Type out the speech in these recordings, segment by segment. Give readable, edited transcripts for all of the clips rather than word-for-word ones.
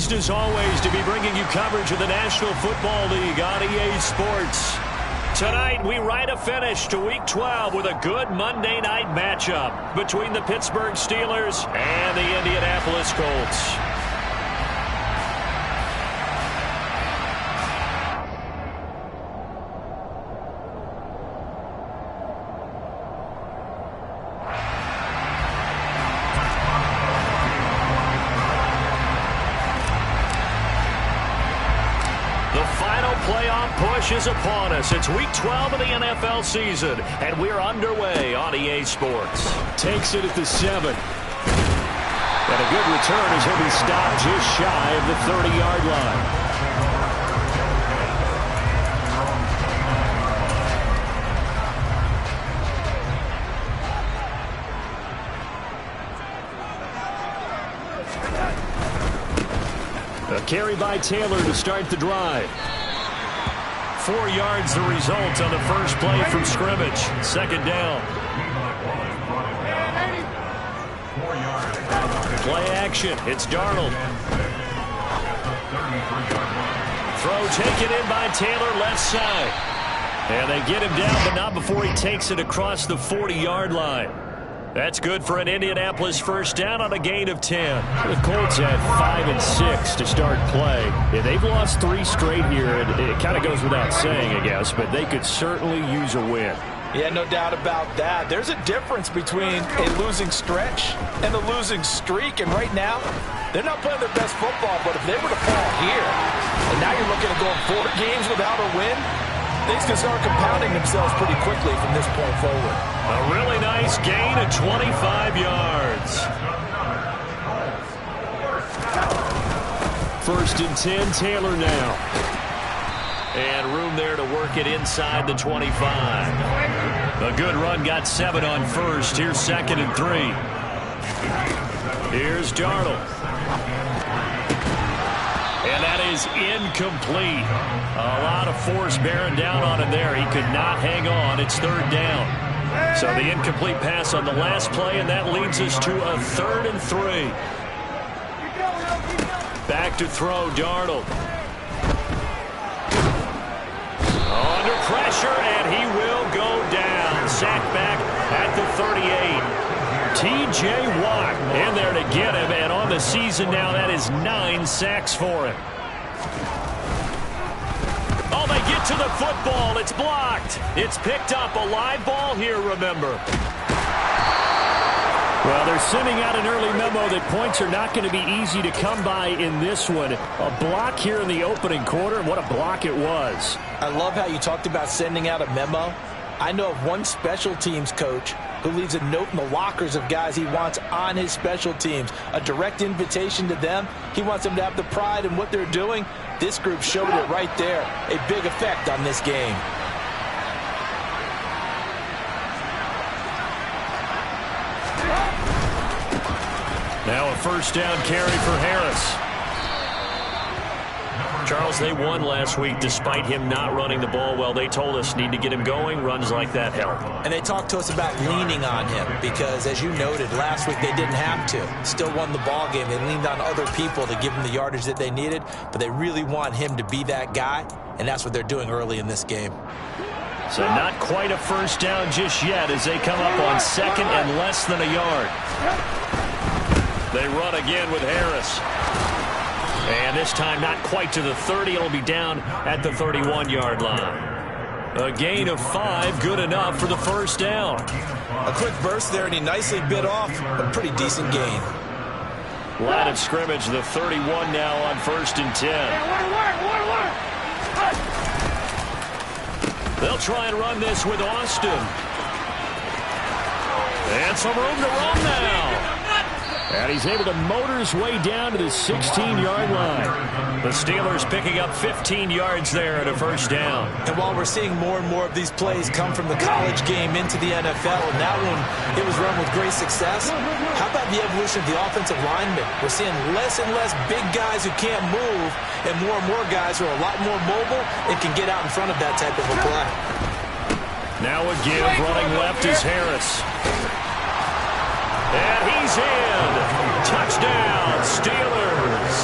pleased as always to be bringing you coverage of the National Football League on EA Sports. Tonight, we write a finish to Week 12 with a good Monday night matchup between the Pittsburgh Steelers and the Indianapolis Colts. Is upon us. It's Week 12 of the NFL season, and we're underway on EA Sports. Takes it at the 7. And a good return as he'll be stopped just shy of the 30-yard line. A carry by Taylor to start the drive. 4 yards the result on the first play from scrimmage. Second down. Play action. It's Darnold. Throw taken in by Taylor left side. And they get him down, but not before he takes it across the 40-yard line. That's good for an Indianapolis first down on a gain of 10. The Colts had 5 and 6 to start play. Yeah, they've lost 3 straight here, and it kind of goes without saying, I guess, but they could certainly use a win. Yeah, no doubt about that. There's a difference between a losing stretch and a losing streak, and right now, they're not playing their best football, but if they were to fall here, and now you're looking at going 4 games without a win, things can start compounding themselves pretty quickly from this point forward. A really nice gain of 25 yards. First and 10, Taylor now. And room there to work it inside the 25. A good run, got 7 on first. Here's 2nd and 3. Here's Darnold. And that is incomplete. A lot of force bearing down on him there. He could not hang on. It's 3rd down. So the incomplete pass on the last play, and that leads us to a 3rd and 3. Back to throw, Darnold. Under pressure, and he will go down. Sacked back at the 38. T.J. Watt in there to get him, and on the season now, that is 9 sacks for him. Oh, they get to the football. It's blocked. It's picked up. A live ball here, remember. Well, they're sending out an early memo that points are not going to be easy to come by in this one. A block here in the opening quarter, and what a block it was. I love how you talked about sending out a memo. I know of one special teams coach who leaves a note in the lockers of guys he wants on his special teams. A direct invitation to them. He wants them to have the pride in what they're doing. This group showed it right there. A big effect on this game. Now a first down carry for Harris. Charles, they won last week despite him not running the ball well. They told us need to get him going. Runs like that help. And they talked to us about leaning on him because, as you noted, last week they didn't have to. Still won the ball game. They leaned on other people to give them the yardage that they needed, but they really want him to be that guy, and that's what they're doing early in this game. So not quite a first down just yet as they come up on 2nd and less than a yard. They run again with Harris. And this time not quite to the 30. It'll be down at the 31-yard line. A gain of 5, good enough for the first down. A quick burst there, and he nicely bit off a pretty decent gain. Line of scrimmage, the 31 now on 1st and 10. They'll try and run this with Austin. And some room to run now. And he's able to motor his way down to the 16-yard line. The Steelers picking up 15 yards there at a first down. And while we're seeing more and more of these plays come from the college game into the NFL, and that one, it was run with great success, how about the evolution of the offensive linemen? We're seeing less and less big guys who can't move, and more guys who are a lot more mobile and can get out in front of that type of a play. Now a give, running left is Harris. And he's in. Touchdown, Steelers.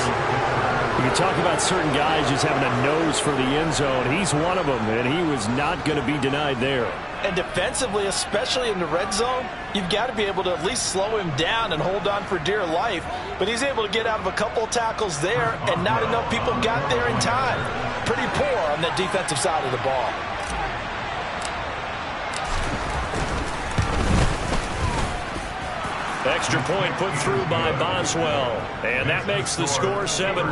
You talk about certain guys just having a nose for the end zone. He's one of them, and he was not going to be denied there. And defensively, especially in the red zone, you've got to be able to at least slow him down and hold on for dear life. But he's able to get out of a couple of tackles there, and not enough people got there in time. Pretty poor on that defensive side of the ball. Extra point put through by Boswell. And that makes the score 7-0.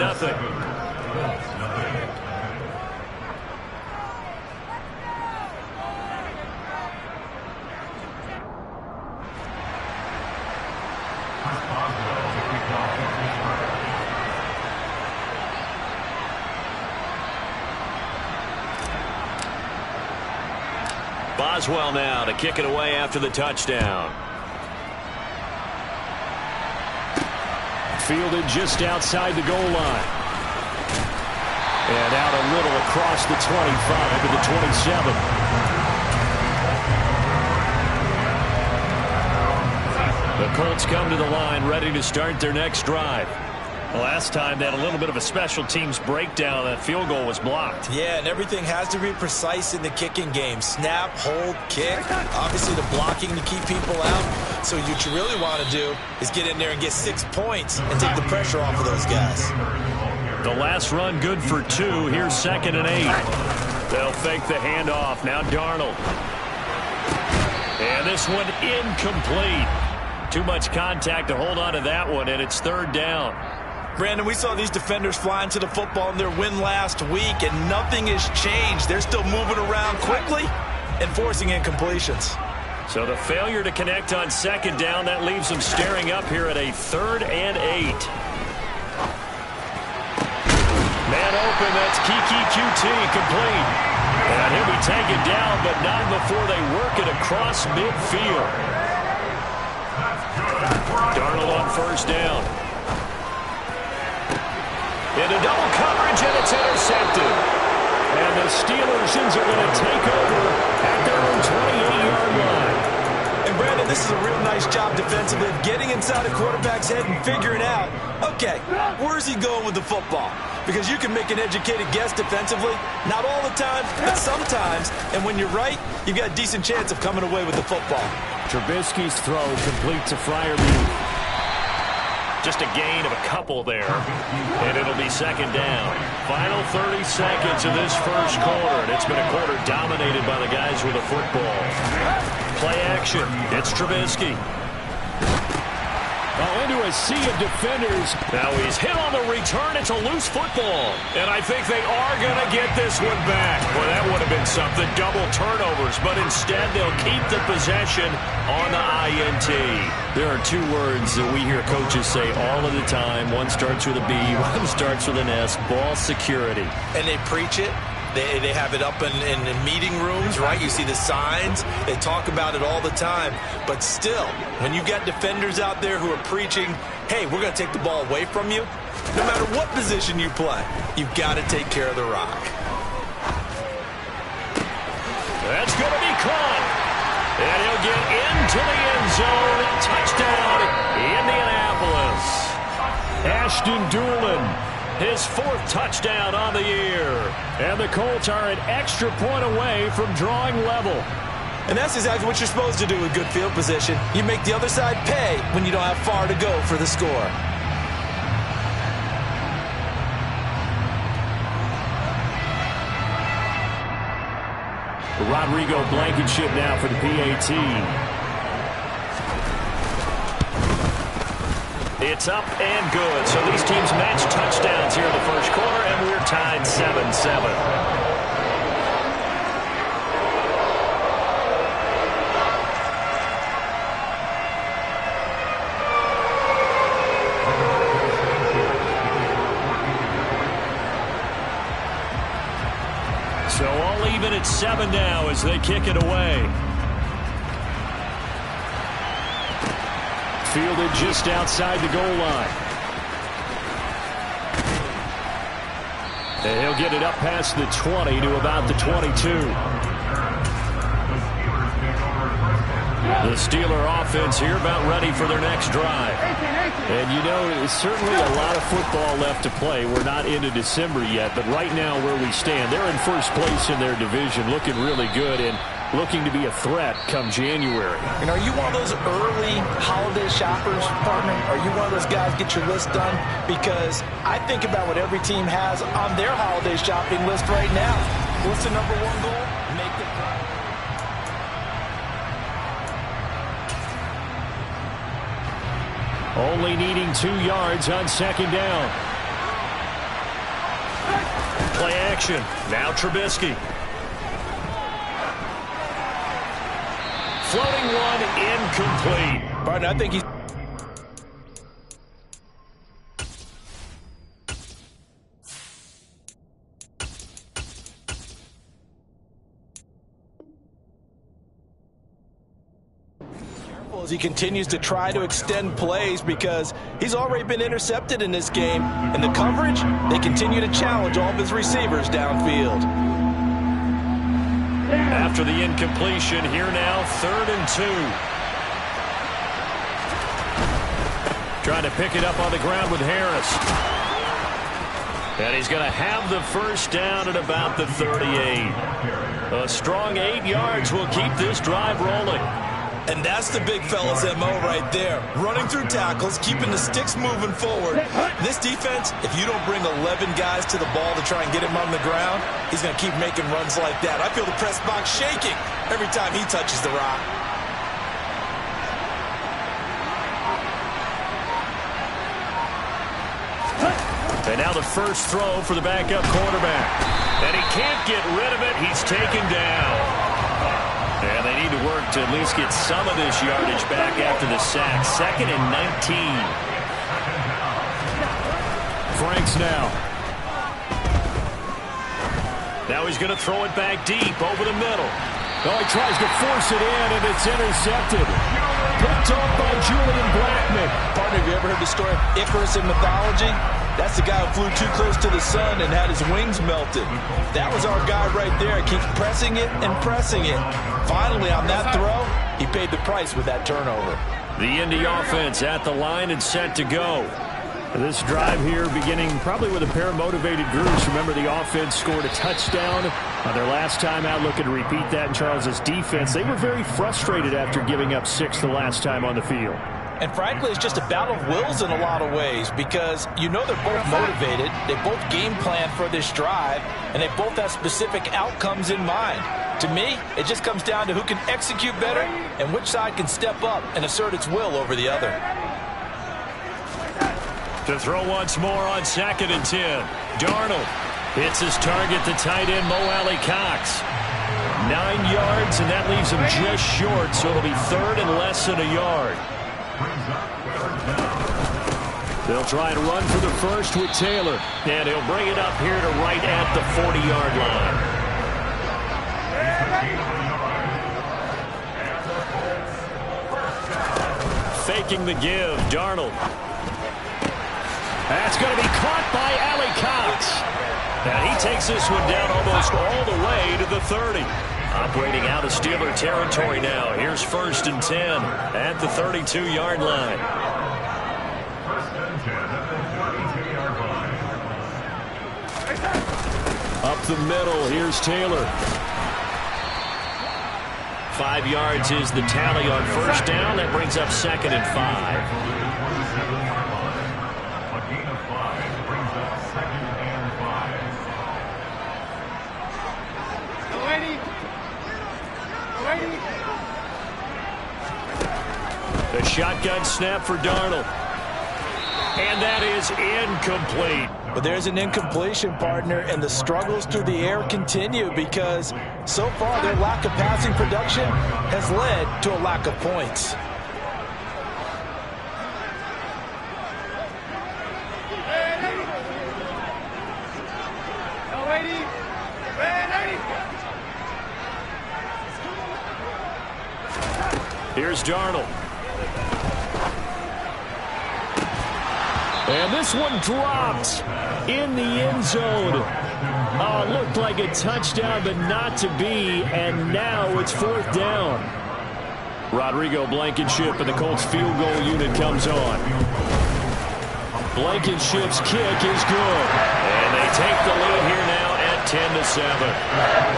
Boswell now to kick it away after the touchdown. Fielded just outside the goal line. And out a little across the 25 to the 27. The Colts come to the line ready to start their next drive. Last time they had a little bit of a special teams breakdown. That field goal was blocked. Yeah, and everything has to be precise in the kicking game. Snap, hold, kick. Obviously the blocking to keep people out. So what you really want to do is get in there and get 6 points and take the pressure off of those guys. The last run good for 2. Here's 2nd and 8. They'll fake the handoff. Now Darnold. And this one incomplete. Too much contact to hold on to that one, and it's 3rd down. Brandon, we saw these defenders flying to the football in their win last week, and nothing has changed. They're still moving around quickly and forcing incompletions. So the failure to connect on 2nd down, that leaves them staring up here at a 3rd and 8. Man open, that's Kiki QT, complete. And he'll be taken down, but not before they work it across midfield. Darnold on 1st down. Into double coverage, and it's intercepted. And the Steelers are going to take over at their own 28-yard line. And Brandon, this is a real nice job defensively of getting inside a quarterback's head and figuring out, okay, where's he going with the football? Because you can make an educated guess defensively, not all the time, but sometimes. And when you're right, you've got a decent chance of coming away with the football. Trubisky's throw complete to Freiermuth. Just a gain of a couple there, and it'll be 2nd down. Final 30 seconds of this first quarter, and it's been a quarter dominated by the guys with the football. Play action. It's Trubisky. Oh, into a sea of defenders. Now he's hit on the return. It's a loose football. And I think they are going to get this one back. Well, that would have been something. Double turnovers. But instead, they'll keep the possession on the INT. There are 2 words that we hear coaches say all of the time. One starts with a B, one starts with an S. Ball security. And they preach it. They have it up in meeting rooms, right? You see the signs. They talk about it all the time. But still, when you got defenders out there who are preaching, hey, we're going to take the ball away from you, no matter what position you play, you've got to take care of the rock. That's going to be caught. And he'll get into the end zone. Touchdown, Indianapolis. Ashton Doolin. His 4th touchdown on the year. And the Colts are an extra point away from drawing level. And that's exactly what you're supposed to do with good field position. You make the other side pay when you don't have far to go for the score. Rodrigo Blankenship now for the PAT. It's up and good. So these teams match touchdowns here in the first quarter, and we're tied 7-7. So all even at 7 now as they kick it away. Fielded just outside the goal line. And he'll get it up past the 20 to about the 22. The Steeler offense here about ready for their next drive. And, you know, it's certainly a lot of football left to play. We're not into December yet, but right now where we stand, they're in first place in their division, looking really good and looking to be a threat come January. And are you one of those early holiday shoppers, partner? Are you one of those guys get your list done? Because I think about what every team has on their holiday shopping list right now. What's the number one goal? Make the Only needing 2 yards on second down. Play action. Now Trubisky. Floating one, incomplete. Partner, I think he's... as he continues to try to extend plays because he's already been intercepted in this game. And the coverage, they continue to challenge all of his receivers downfield. After the incompletion, here now, 3rd and 2. Trying to pick it up on the ground with Harris. And he's going to have the first down at about the 38. A strong 8 yards will keep this drive rolling. And that's the big fella's MO right there. Running through tackles, keeping the sticks moving forward. This defense, if you don't bring 11 guys to the ball to try and get him on the ground, he's going to keep making runs like that. I feel the press box shaking every time he touches the rock. And now the first throw for the backup quarterback. And he can't get rid of it. He's taken down. And they need to work to at least get some of this yardage back after the sack. 2nd and 19. Franks now. Now he's going to throw it back deep over the middle. Oh, he tries to force it in, and it's intercepted. Picked off by Julian Blackman. Partner, have you ever heard the story of Icarus in mythology? That's the guy who flew too close to the sun and had his wings melted. That was our guy right there. Keeps pressing it and pressing it. Finally, on that throw, he paid the price with that turnover. The Indy offense at the line and set to go. This drive here beginning probably with a pair of motivated groups. Remember, the offense scored a touchdown on their last time out. Looking to repeat that in Charles's defense. They were very frustrated after giving up 6 the last time on the field. And frankly, it's just a battle of wills in a lot of ways because you know they're both motivated. They both game plan for this drive, and they both have specific outcomes in mind. To me, it just comes down to who can execute better and which side can step up and assert its will over the other. To throw once more on 2nd and 10. Darnold hits his target, the tight end, Mo Alley Cox. 9 yards, and that leaves him just short, so it'll be 3rd and less than a yard. They'll try to run for the first with Taylor, and he'll bring it up here to right at the 40-yard line. Faking the give, Darnold. That's going to be caught by Alley Cox. And he takes this one down almost all the way to the 30. Operating out of Steeler territory now. Here's 1st and 10 at the 32-yard line. Up the middle, here's Taylor. 5 yards is the tally on first down. That brings up 2nd and 5. The shotgun snap for Darnold. And that is incomplete. But there's an incompletion, partner, and the struggles through the air continue because so far their lack of passing production has led to a lack of points. Here's Darnold. And this one dropped in the end zone. Oh, it looked like a touchdown, but not to be. And now it's 4th down. Rodrigo Blankenship and the Colts field goal unit comes on. Blankenship's kick is good. And they take the lead here now at 10-7.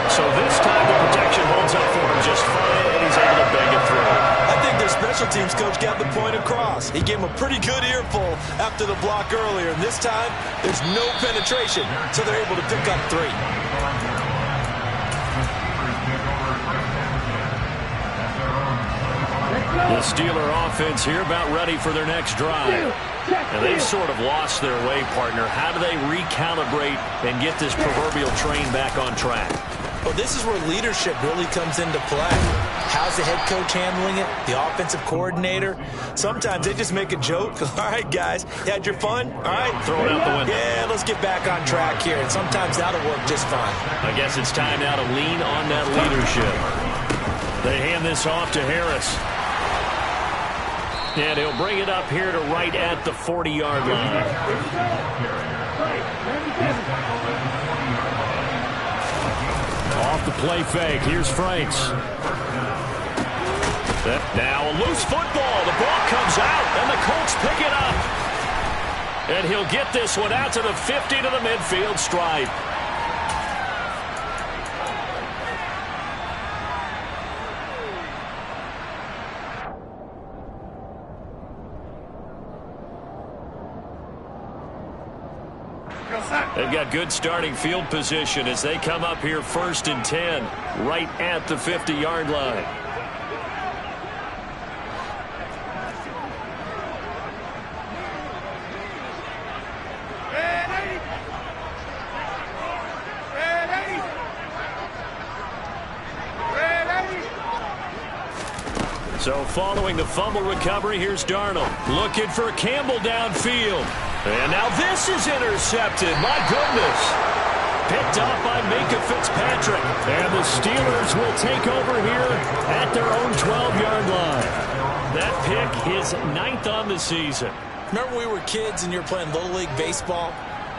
So this time the protection holds up for him just fine, and he's able to bang it through. I think their special teams coach got the point across. He gave him a pretty good earful after the block earlier, and this time there's no penetration, so they're able to pick up 3. The Steeler offense here about ready for their next drive. And they've sort of lost their way, partner. How do they recalibrate and get this proverbial train back on track? Well, this is where leadership really comes into play. How's the head coach handling it? The offensive coordinator? Sometimes they just make a joke. All right, guys, you had your fun? All right. Throw it out the window. Yeah, let's get back on track here. And sometimes that'll work just fine. I guess it's time now to lean on that leadership. They hand this off to Harris. And he'll bring it up here to right at the 40-yard line. Off the play fake. Here's Franks. Now a loose football. The ball comes out, and the Colts pick it up. And he'll get this one out to the 50 to the midfield stripe. They've got good starting field position as they come up here 1st and 10, right at the 50-yard line. So following the fumble recovery, here's Darnold. Looking for Campbell downfield. And now this is intercepted. My goodness. Picked up by Minka Fitzpatrick. And the Steelers will take over here at their own 12-yard line. That pick is 9th on the season. Remember we were kids and you were playing Little League Baseball?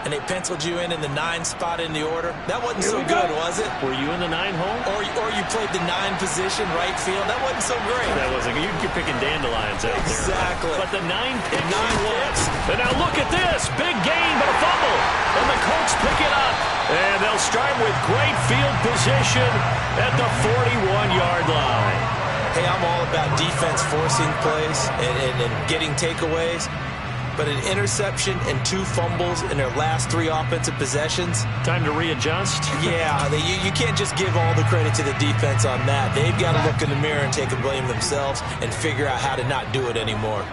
And they penciled you in the 9 spot in the order. That wasn't so good, was it? Were you in the 9 hole? Or you played the 9 position, right field. That wasn't so great. That wasn't. You're picking dandelions out there. Exactly. But the 9 picks. 9 picks. And now look at this. Big gain, but a fumble. And the Colts pick it up. And they'll start with great field position at the 41-yard line. Hey, I'm all about defense forcing plays and getting takeaways. But an interception and 2 fumbles in their last 3 offensive possessions. Time to readjust? Yeah, you can't just give all the credit to the defense on that. They've got to look in the mirror and take a blame themselves and figure out how to not do it anymore.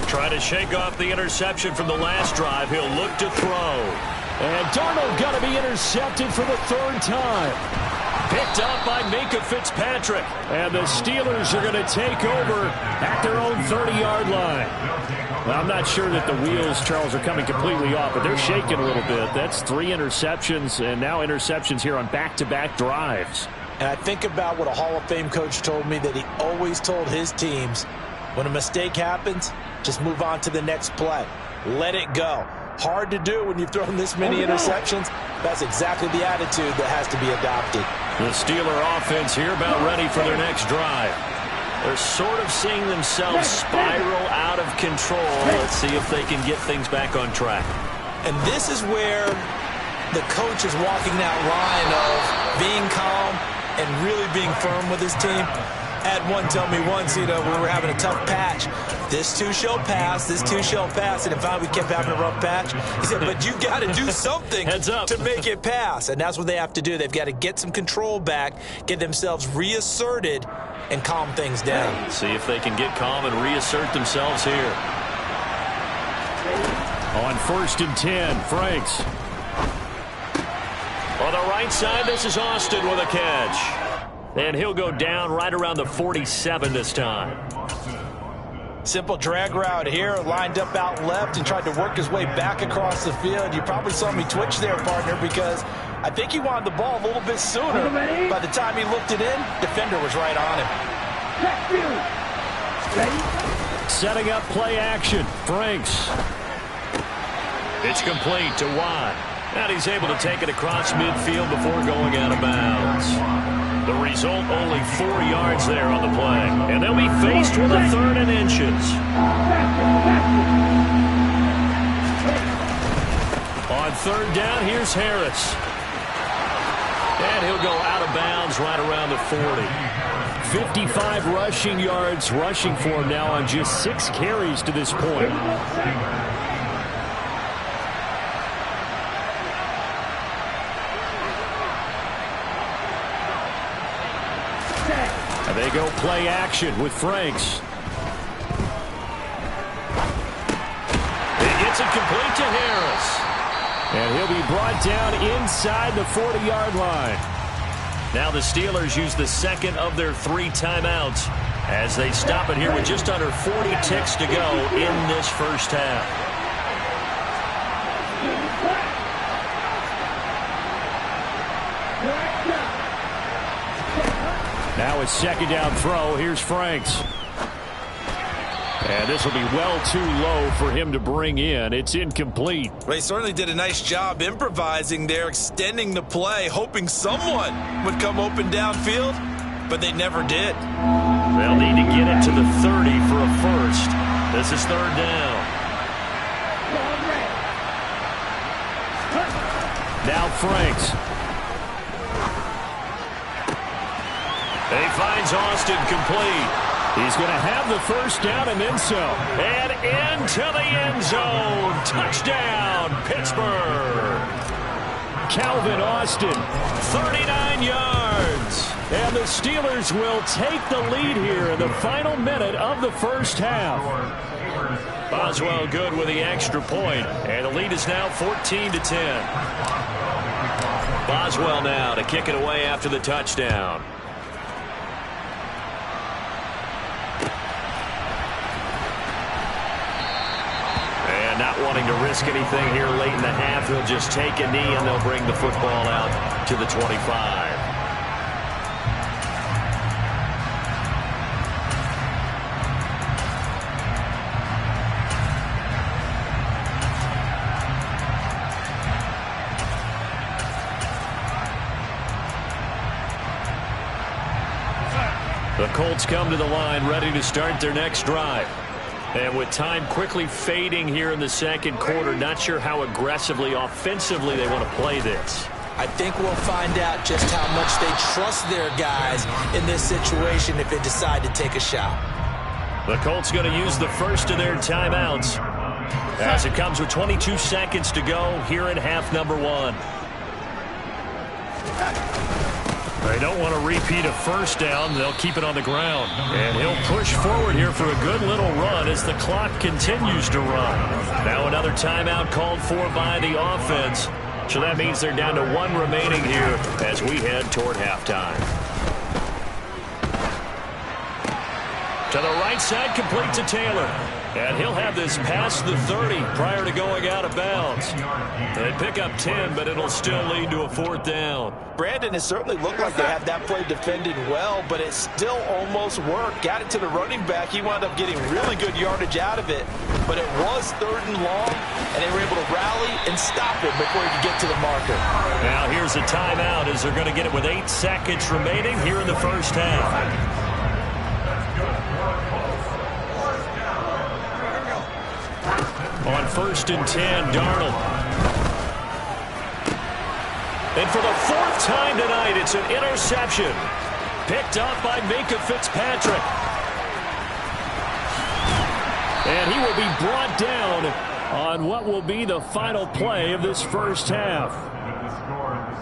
Try to shake off the interception from the last drive. He'll look to throw. And Darnold going to be intercepted for the 3rd time. Picked up by Minka Fitzpatrick. And the Steelers are going to take over at their own 30-yard line. Well, I'm not sure that the wheels, Charles, are coming completely off, but they're shaking a little bit. That's 3 interceptions, and now interceptions here on back-to-back drives. And I think about what a Hall of Fame coach told me that he always told his teams, when a mistake happens, just move on to the next play. Let it go. Hard to do when you've thrown this many interceptions. That's exactly the attitude that has to be adopted. The Steeler offense here about ready for their next drive. They're sort of seeing themselves spiral out of control. Let's see if they can get things back on track. And this is where the coach is walking that line of being calm and really being firm with his team. I had one tell me once, we were having a tough patch. This too shall pass, this too shall pass. And finally we kept having a rough patch. He said, but you got to do something to make it pass. And that's what they have to do. They've got to get some control back, get themselves reasserted, and calm things down. See if they can get calm and reassert themselves here. On 1st and 10, Franks. On the right side, this is Austin with a catch. And he'll go down right around the 47 this time. Simple drag route here, lined up out left and tried to work his way back across the field. You probably saw me twitch there, partner, because I think he wanted the ball a little bit sooner. By the time he looked it in, defender was right on him. Setting up play action. Franks. It's complete to Watt. And he's able to take it across midfield before going out of bounds. The result, only 4 yards there on the play. And they'll be faced with a 3rd and inches. On 3rd down, here's Harris. And he'll go out of bounds right around the 40. 55 rushing yards rushing for him now on just 6 carries to this point. And they go play action with Franks. He gets it complete to Harris. And he'll be brought down inside the 40-yard line. Now the Steelers use the 2nd of their 3 timeouts as they stop it here with just under 40 ticks to go in this first half. Now a 2nd down throw. Here's Franks. And this will be well too low for him to bring in. It's incomplete. They certainly did a nice job improvising there, extending the play, hoping someone would come open downfield, but they never did. They'll need to get it to the 30 for a first. This is 3rd down. Now Franks. He finds Austin complete. He's going to have the first down and then some. And into the end zone. Touchdown, Pittsburgh. Calvin Austin, 39 yards. And the Steelers will take the lead here in the final minute of the first half. Boswell good with the extra point. And the lead is now 14-10. Boswell now to kick it away after the touchdown. Not wanting to risk anything here late in the half, he'll just take a knee and they'll bring the football out to the 25. The Colts come to the line ready to start their next drive. And with time quickly fading here in the 2nd quarter, not sure how aggressively, offensively they want to play this. I think we'll find out just how much they trust their guys in this situation if they decide to take a shot. The Colts going to use the first of their timeouts as it comes with 22 seconds to go here in half number 1. They don't want to repeat a first down. They'll keep it on the ground. And he'll push forward here for a good little run as the clock continues to run. Now another timeout called for by the offense. So that means they're down to 1 remaining here as we head toward halftime. To the right side, complete to Taylor. And he'll have this past the 30 prior to going out of bounds. They pick up 10, but it'll still lead to a 4th down. Brandon, it certainly looked like they had that play defended well, but it still almost worked. Got it to the running back. He wound up getting really good yardage out of it, but it was 3rd and long, and they were able to rally and stop it before he could get to the marker. Now here's a timeout as they're going to get it with 8 seconds remaining here in the first half. On 1st and 10, Darnold. And for the 4th time tonight, it's an interception. Picked up by Minka Fitzpatrick. And he will be brought down on what will be the final play of this first half.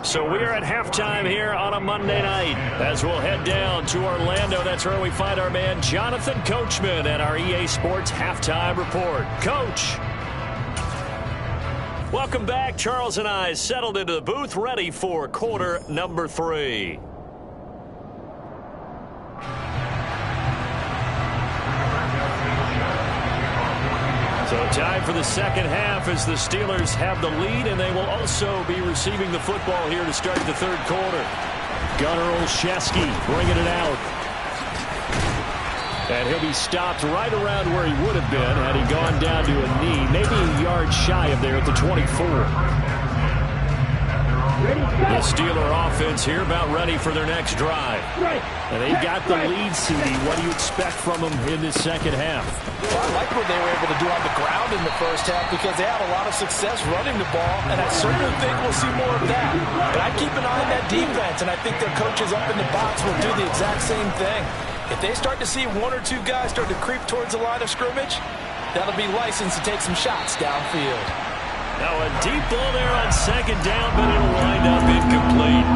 So we're at halftime here on a Monday night as we'll head down to Orlando. That's where we find our man Jonathan Coachman at our EA Sports Halftime Report. Coach. Welcome back. Charles and I settled into the booth ready for quarter number 3. So time for the second half as the Steelers have the lead, and they will also be receiving the football here to start the 3rd quarter. Gunnar Olszewski bringing it out. And he'll be stopped right around where he would have been had he gone down to a knee, maybe a yard shy of there at the 24. The Steeler offense here about ready for their next drive. And they've got the lead, CD. What do you expect from them in this second half? Well, I like what they were able to do on the ground in the first half because they had a lot of success running the ball, and I certainly think we'll see more of that. But I keep an eye on that defense, and I think their coaches up in the box will do the exact same thing. If they start to see one or two guys start to creep towards the line of scrimmage, that'll be licensed to take some shots downfield. Now a deep ball there on second down, but it'll wind up incomplete.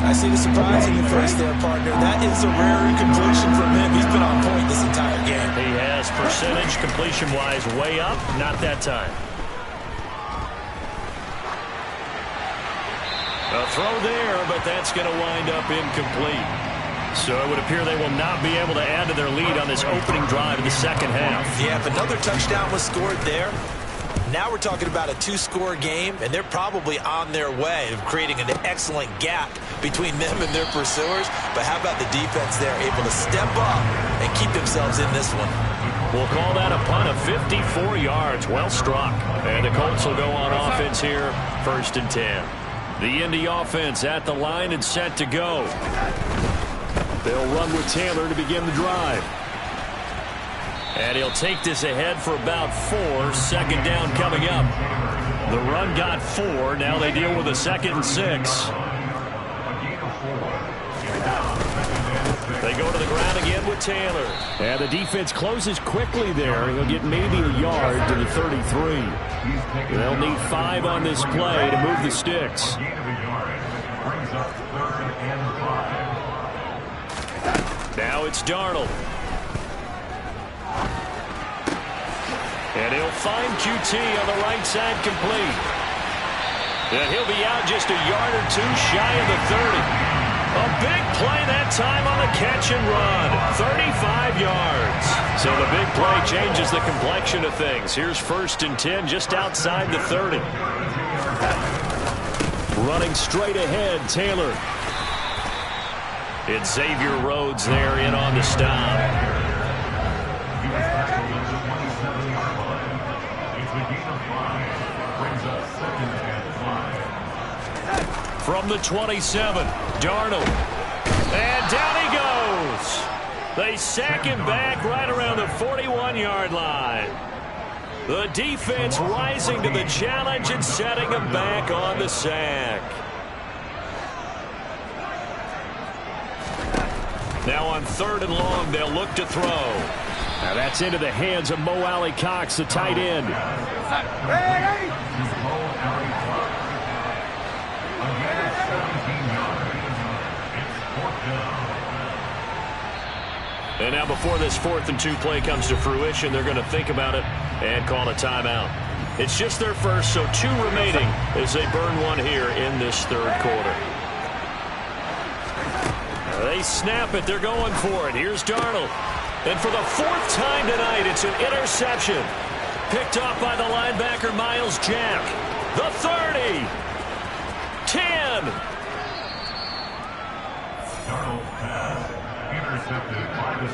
I see the surprise in your face there, partner. That is a rare incompletion from him. He's been on point this entire game. He has percentage completion-wise way up, not that time. A throw there, but that's going to wind up incomplete. So it would appear they will not be able to add to their lead on this opening drive of the second half. Yeah, if another touchdown was scored there, now we're talking about a two-score game, and they're probably on their way of creating an excellent gap between them and their pursuers. But how about the defense there, able to step up and keep themselves in this one? We'll call that a punt of 54 yards. Well struck. And the Colts will go on offense here, 1st and 10. The Indy offense at the line and set to go. They'll run with Taylor to begin the drive. And he'll take this ahead for about 4. Second down coming up. The run got 4. Now they deal with a 2nd and 6. They go to the ground again with Taylor. And the defense closes quickly there. He'll get maybe a yard to the 33. They'll need 5 on this play to move the sticks. Now it's Darnold. And he'll find QT on the right side complete. And he'll be out just a yard or 2 shy of the 30. A big play that time on the catch and run. 35 yards. So the big play changes the complexion of things. Here's 1st and 10 just outside the 30. Running straight ahead, Taylor. It's Xavier Rhodes there in on the stop. From the 27, Darnold. And down he goes. They sack him back right around the 41-yard line. The defense rising to the challenge and setting him back on the sack. Now on 3rd and long, they'll look to throw. Now that's into the hands of Mo Alley-Cox, the tight end. And now before this 4th and 2 play comes to fruition, they're going to think about it and call a timeout. It's just their first, so 2 remaining as they burn one here in this 3rd quarter. They snap it. They're going for it. Here's Darnold. And for the 4th time tonight, it's an interception. Picked off by the linebacker, Miles Jack. The 30. 10.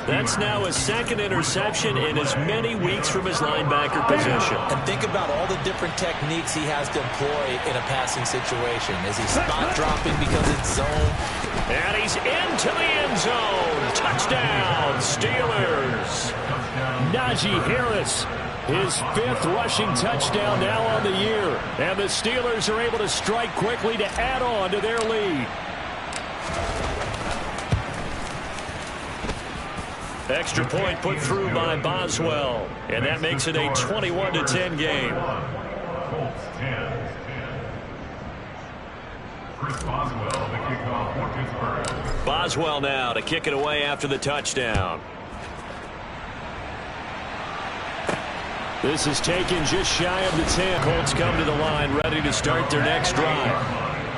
That's now his 2nd interception in as many weeks from his linebacker position. And think about all the different techniques he has to employ in a passing situation. Is he spot dropping because it's zone? And he's into the end zone. Touchdown, Steelers. Najee Harris, his 5th rushing touchdown now on the year. And the Steelers are able to strike quickly to add on to their lead. Extra point put through by Boswell. And that makes it a 21-10 game. Boswell now to kick it away after the touchdown. This is taken just shy of the 10. Colts come to the line ready to start their next drive.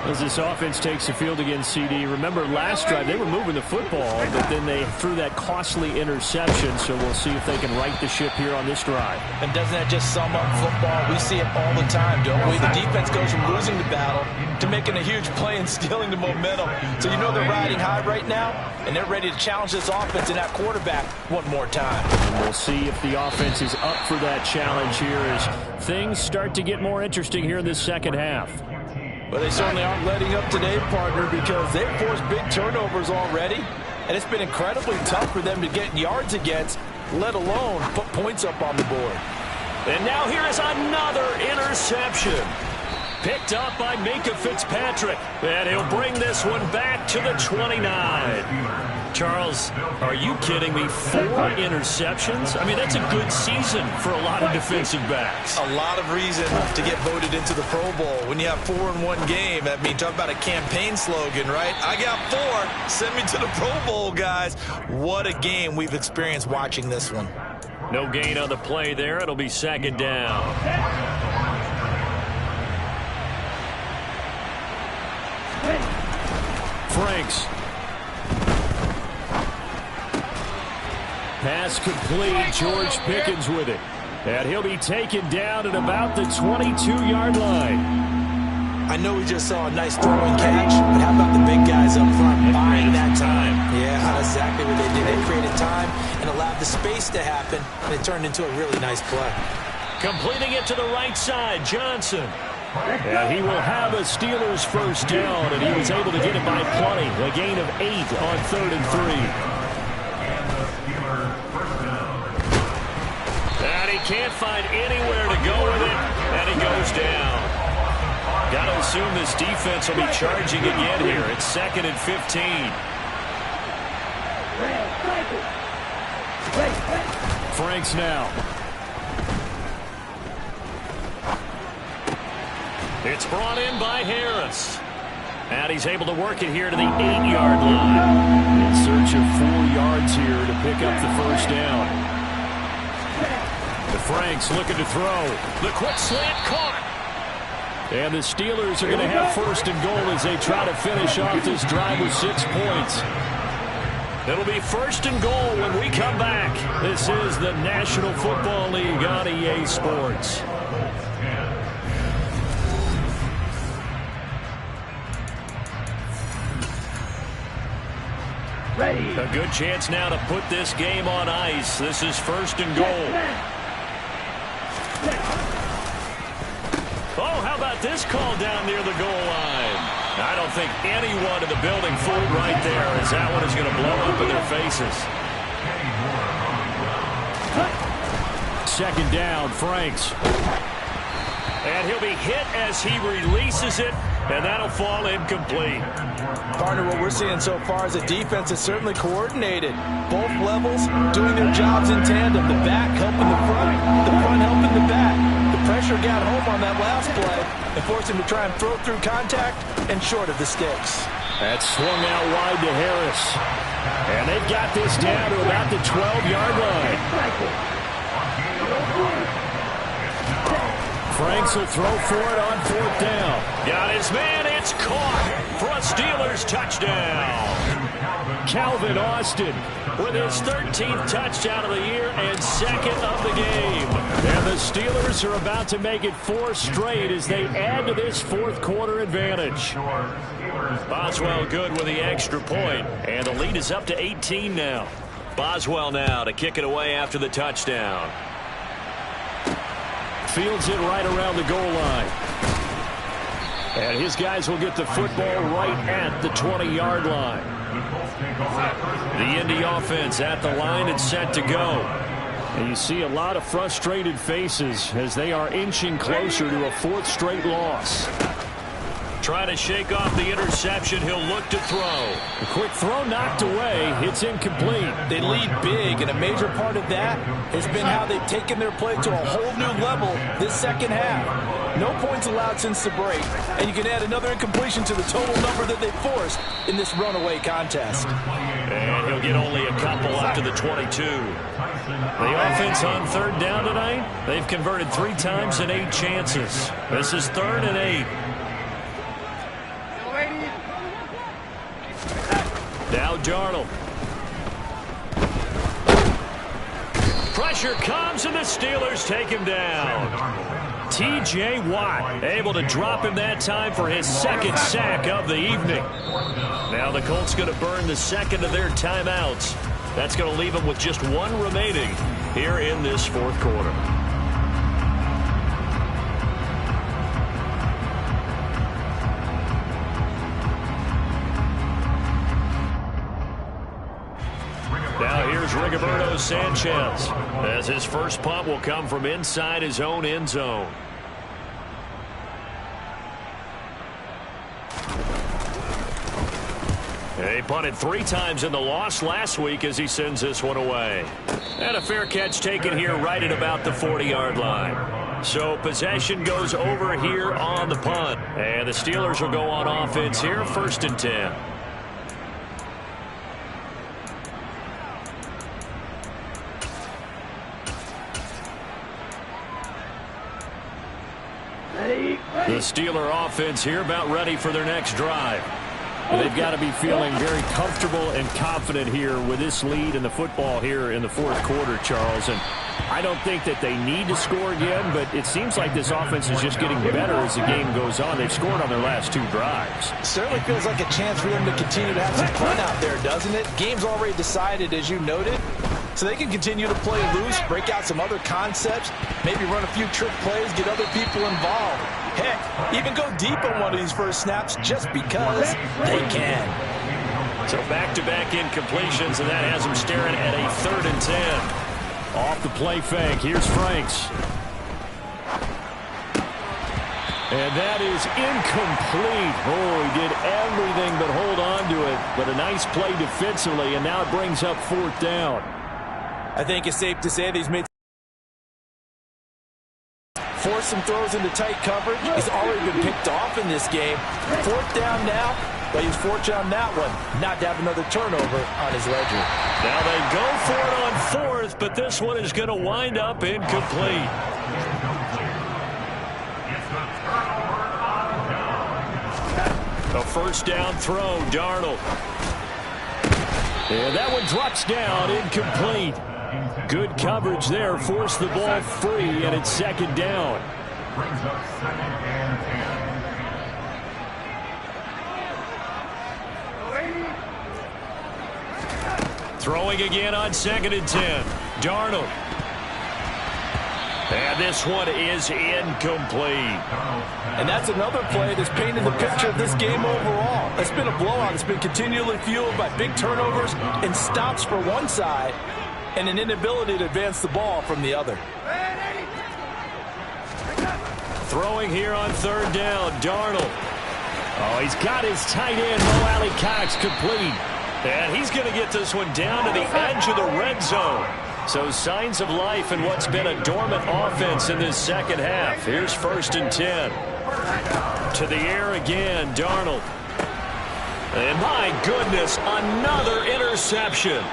As this offense takes the field against CD, remember last drive they were moving the football, but then they threw that costly interception, so we'll see if they can right the ship here on this drive. And doesn't that just sum up football? We see it all the time, don't we? The defense goes from losing the battle to making a huge play and stealing the momentum. So you know they're riding high right now, and they're ready to challenge this offense and that quarterback one more time. And we'll see if the offense is up for that challenge here as things start to get more interesting here in this second half. Well, they certainly aren't letting up today, partner, because they've forced big turnovers already, and it's been incredibly tough for them to get yards against, let alone put points up on the board. And now here is another interception. Picked up by Minka Fitzpatrick, and he'll bring this one back to the 29. Charles, are you kidding me? 4 interceptions? I mean, that's a good season for a lot of defensive backs. A lot of reason to get voted into the Pro Bowl. When you have 4 in one game, I mean, talk about a campaign slogan, right? I got 4. Send me to the Pro Bowl, guys. What a game we've experienced watching this one. No gain on the play there. It'll be second down. Franks. Pass complete. George Pickens with it. And he'll be taken down at about the 22-yard line. I know we just saw a nice throw and catch, but how about the big guys up front buying that time? Yeah, that's exactly what they did. They created time and allowed the space to happen, and it turned into a really nice play. Completing it to the right side, Johnson. And he will have a Steelers first down, and he was able to get it by plenty. A gain of 8 on 3rd and 3. And he can't find anywhere to go with it, and he goes down. Got to assume this defense will be charging again here. It's 2nd and 15. Franks now. It's brought in by Harris. And he's able to work it here to the 8-yard line. In search of 4 yards here to pick up the first down. The Franks looking to throw. The quick slant caught. And the Steelers are going to have 1st and goal as they try to finish off this drive with 6 points. It'll be 1st and goal when we come back. This is the National Football League on EA Sports. Ready. A good chance now to put this game on ice. This is 1st and goal. Oh, how about this call down near the goal line? I don't think anyone in the building fooled right there, as that one is going to blow up in their faces. 2nd down, Franks. And he'll be hit as he releases it, and that'll fall incomplete. Partner, what we're seeing so far is a defense that's certainly coordinated. Both levels doing their jobs in tandem. The back helping the front helping the back. The pressure got home on that last play and forced him to try and throw through contact and short of the sticks. That swung out wide to Harris. And they've got this down to about the 12-yard line. Franks will throw for it on 4th down. Got his man. It's caught for a Steelers touchdown. Calvin Austin with his 13th touchdown of the year and 2nd of the game. And the Steelers are about to make it 4 straight as they add to this 4th quarter advantage. Boswell good with the extra point, and the lead is up to 18 now. Boswell now to kick it away after the touchdown. Fields it right around the goal line. And his guys will get the football right at the 20-yard line. The Indy offense at the line and set to go. And you see a lot of frustrated faces as they are inching closer to a 4th straight loss. Trying to shake off the interception. He'll look to throw. A quick throw knocked away. It's incomplete. They lead big, and a major part of that has been how they've taken their play to a whole new level this second half. No points allowed since the break, and you can add another incompletion to the total number that they forced in this runaway contest. And he'll get only a couple up to the 22. The offense on 3rd down tonight, they've converted 3 times in 8 chances. This is 3rd and 8. Darnold. Pressure comes, and the Steelers take him down. T.J. Watt able to drop him that time for his second sack of the evening. Now the Colts going to burn the second of their timeouts. That's going to leave them with just one remaining here in this fourth quarter. Now here's Rigoberto Sanchez, as his first punt will come from inside his own end zone. He punted 3 times in the loss last week as he sends this one away. And a fair catch taken here right at about the 40-yard line. So possession goes over here on the punt. And the Steelers will go on offense here, 1st and 10. The Steeler offense here about ready for their next drive. They've got to be feeling very comfortable and confident here with this lead in the football here in the fourth quarter, Charles. And I don't think that they need to score again, but it seems like this offense is just getting better as the game goes on. They've scored on their last 2 drives. Certainly feels like a chance for them to continue to have some fun out there, doesn't it? Game's already decided, as you noted. So they can continue to play loose, break out some other concepts, maybe run a few trick plays, get other people involved. Heck, even go deep on one of these first snaps just because they can. So back-to-back incompletions, and that has them staring at a 3rd and 10. Off the play fake, here's Franks. And that is incomplete. Oh, he did everything but hold on to it. But a nice play defensively, and now it brings up 4th down. I think it's safe to say that he's made forced some throws into tight coverage. He's already been picked off in this game. 4th down now, but he's fortunate on that one not to have another turnover on his ledger. Now they go for it on 4th, but this one is going to wind up incomplete. A 1st down throw, Darnold. And that one drops down, incomplete. Good coverage there, forced the ball free, and it's 2nd down. Throwing again on 2nd and 10. Darnold. And this one is incomplete. And that's another play that's painted the picture of this game overall. It's been a blowout. It's been continually fueled by big turnovers and stops for one side and an inability to advance the ball from the other. Throwing here on 3rd down, Darnold. Oh, he's got his tight end, Mo Alley Cox, complete. And he's going to get this one down to the edge of the red zone. So signs of life in what's been a dormant offense in this second half. Here's 1st and 10. To the air again, Darnold. And my goodness, another interception.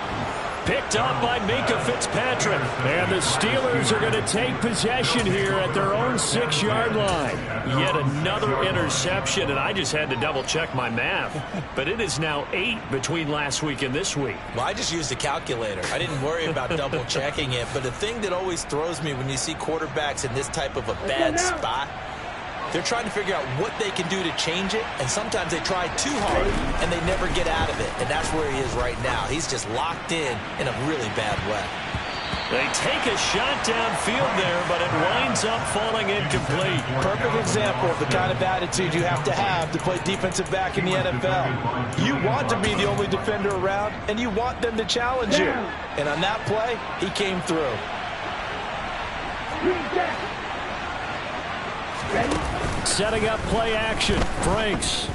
Picked up by Minka Fitzpatrick. And the Steelers are going to take possession here at their own 6-yard line. Yet another interception, and I just had to double-check my math. But it is now 8 between last week and this week. Well, I just used a calculator. I didn't worry about double-checking it. But the thing that always throws me when you see quarterbacks in this type of a bad spot, they're trying to figure out what they can do to change it, and sometimes they try too hard, and they never get out of it. And that's where he is right now. He's just locked in a really bad way. They take a shot downfield there, but it winds up falling incomplete. Perfect example of the kind of attitude you have to play defensive back in the NFL. You want to be the only defender around, and you want them to challenge you. And on that play, he came through. Setting up play action. Franks.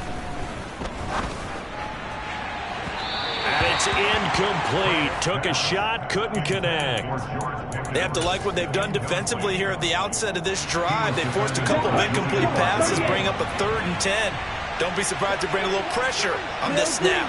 And it's incomplete. Took a shot, couldn't connect. They have to like what they've done defensively here at the outset of this drive. They forced a couple of incomplete passes, bring up a 3rd and 10. Don't be surprised to bring a little pressure on this snap.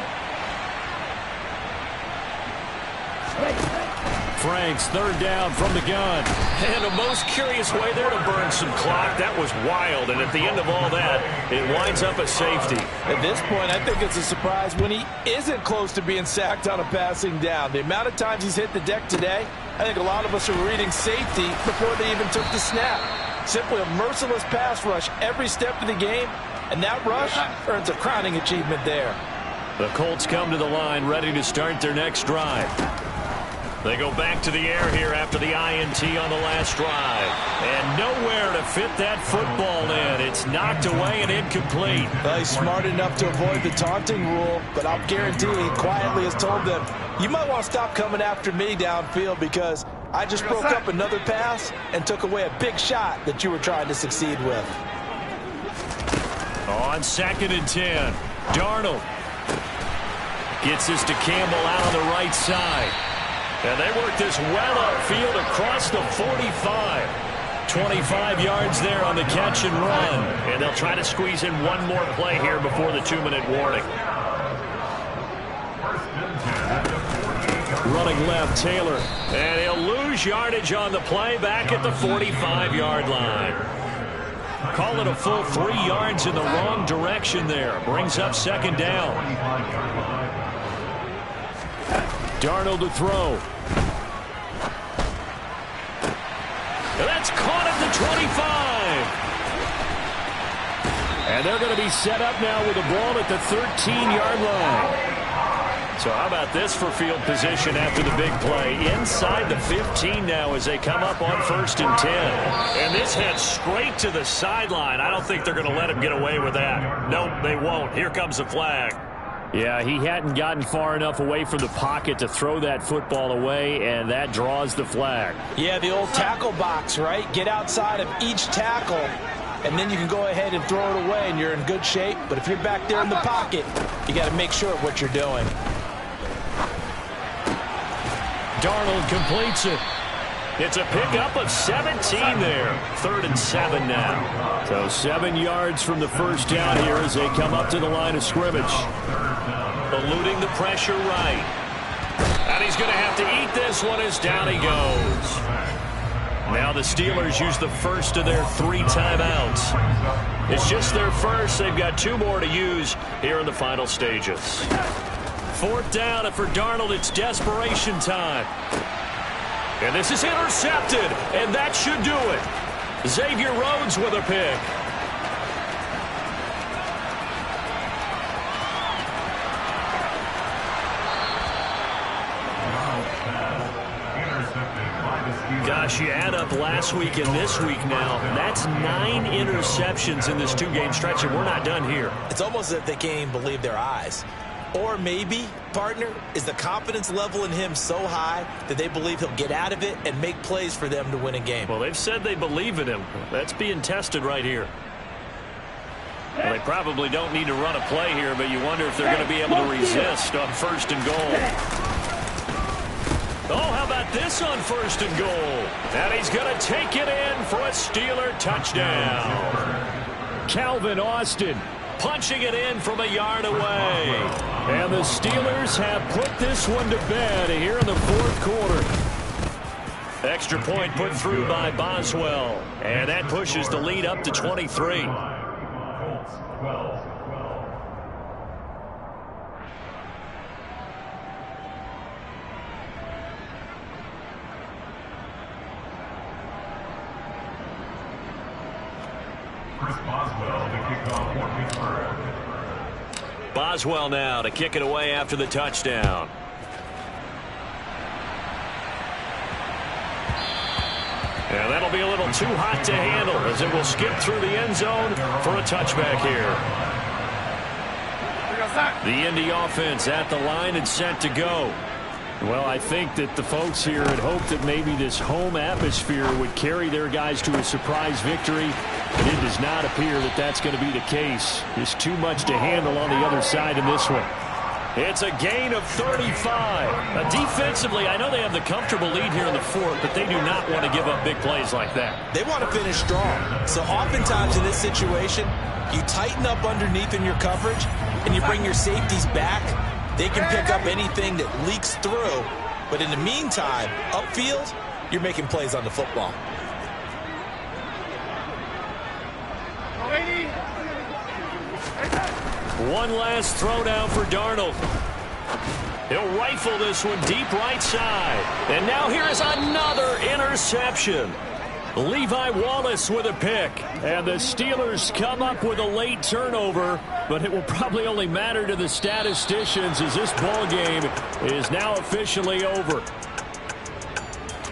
Franks, third down from the gun. And the most curious way there to burn some clock. That was wild. And at the end of all that, it winds up a safety. At this point, I think it's a surprise when he isn't close to being sacked on a passing down. The amount of times he's hit the deck today, I think a lot of us are reading safety before they even took the snap. Simply a merciless pass rush every step of the game, and that rush earns a crowning achievement there. The Colts come to the line ready to start their next drive. They go back to the air here after the INT on the last drive. And nowhere to fit that football in. It's knocked away and incomplete. Well, he's smart enough to avoid the taunting rule, but I'll guarantee he quietly has told them, you might want to stop coming after me downfield because I just broke up another pass and took away a big shot that you were trying to succeed with. On 2nd and 10, Darnold gets this to Campbell out on the right side. And they work this well upfield across the 45. 25 yards there on the catch and run. And they'll try to squeeze in one more play here before the 2-minute warning. Running left, Taylor. And he'll lose yardage on the play back at the 45-yard line. Call it a full 3 yards in the wrong direction there. Brings up 2nd down. Darnold to throw. And that's caught at the 25. And they're going to be set up now with the ball at the 13-yard line. So how about this for field position after the big play? Inside the 15 now as they come up on 1st and 10. And this heads straight to the sideline. I don't think they're going to let him get away with that. Nope, they won't. Here comes the flag. Yeah, he hadn't gotten far enough away from the pocket to throw that football away, and that draws the flag. Yeah, the old tackle box, right? Get outside of each tackle, and then you can go ahead and throw it away, and you're in good shape. But if you're back there in the pocket, you got to make sure of what you're doing. Darnold completes it. It's a pickup of 17 there. 3rd and 7 now. So 7 yards from the first down here as they come up to the line of scrimmage. Eluding the pressure right. And he's going to have to eat this one as down he goes. Now the Steelers use the first of their 3 timeouts. It's just their first. They've got 2 more to use here in the final stages. 4th down, and for Darnold, it's desperation time. And this is intercepted, and that should do it. Xavier Rhodes with a pick. Gosh, you add up last week and this week now. That's 9 interceptions in this 2-game stretch, and we're not done here. It's almost as if they can't even believe their eyes. Or maybe, partner, is the confidence level in him so high that they believe he'll get out of it and make plays for them to win a game. Well, they've said they believe in him. That's being tested right here. Well, they probably don't need to run a play here, but you wonder if they're going to be able to resist on 1st and goal. Oh, how about this on 1st and goal? And he's going to take it in for a Steeler touchdown. Calvin Austin punching it in from a yard away. And the Steelers have put this one to bed here in the 4th quarter. Extra point put through by Boswell. And that pushes the lead up to 23. Boswell now to kick it away after the touchdown. And that'll be a little too hot to handle as it will skip through the end zone for a touchback here. The Indy offense at the line and set to go. Well, I think that the folks here had hoped that maybe this home atmosphere would carry their guys to a surprise victory. But it does not appear that that's going to be the case. There's too much to handle on the other side in this one. It's a gain of 35. Defensively, I know they have the comfortable lead here in the 4th, but they do not want to give up big plays like that. They want to finish strong. So oftentimes in this situation, you tighten up underneath in your coverage, and you bring your safeties back. They can pick up anything that leaks through But in the meantime, upfield, you're making plays on the football. One last throw down for Darnold. He'll rifle this one deep right side. And now here is another interception. Levi Wallace with a pick. And the Steelers come up with a late turnover, but it will probably only matter to the statisticians as this ball game is now officially over.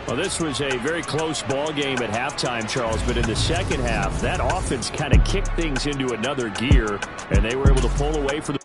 Well, this was a very close ball game at halftime, Charles, but in the second half, that offense kind of kicked things into another gear, and they were able to pull away for the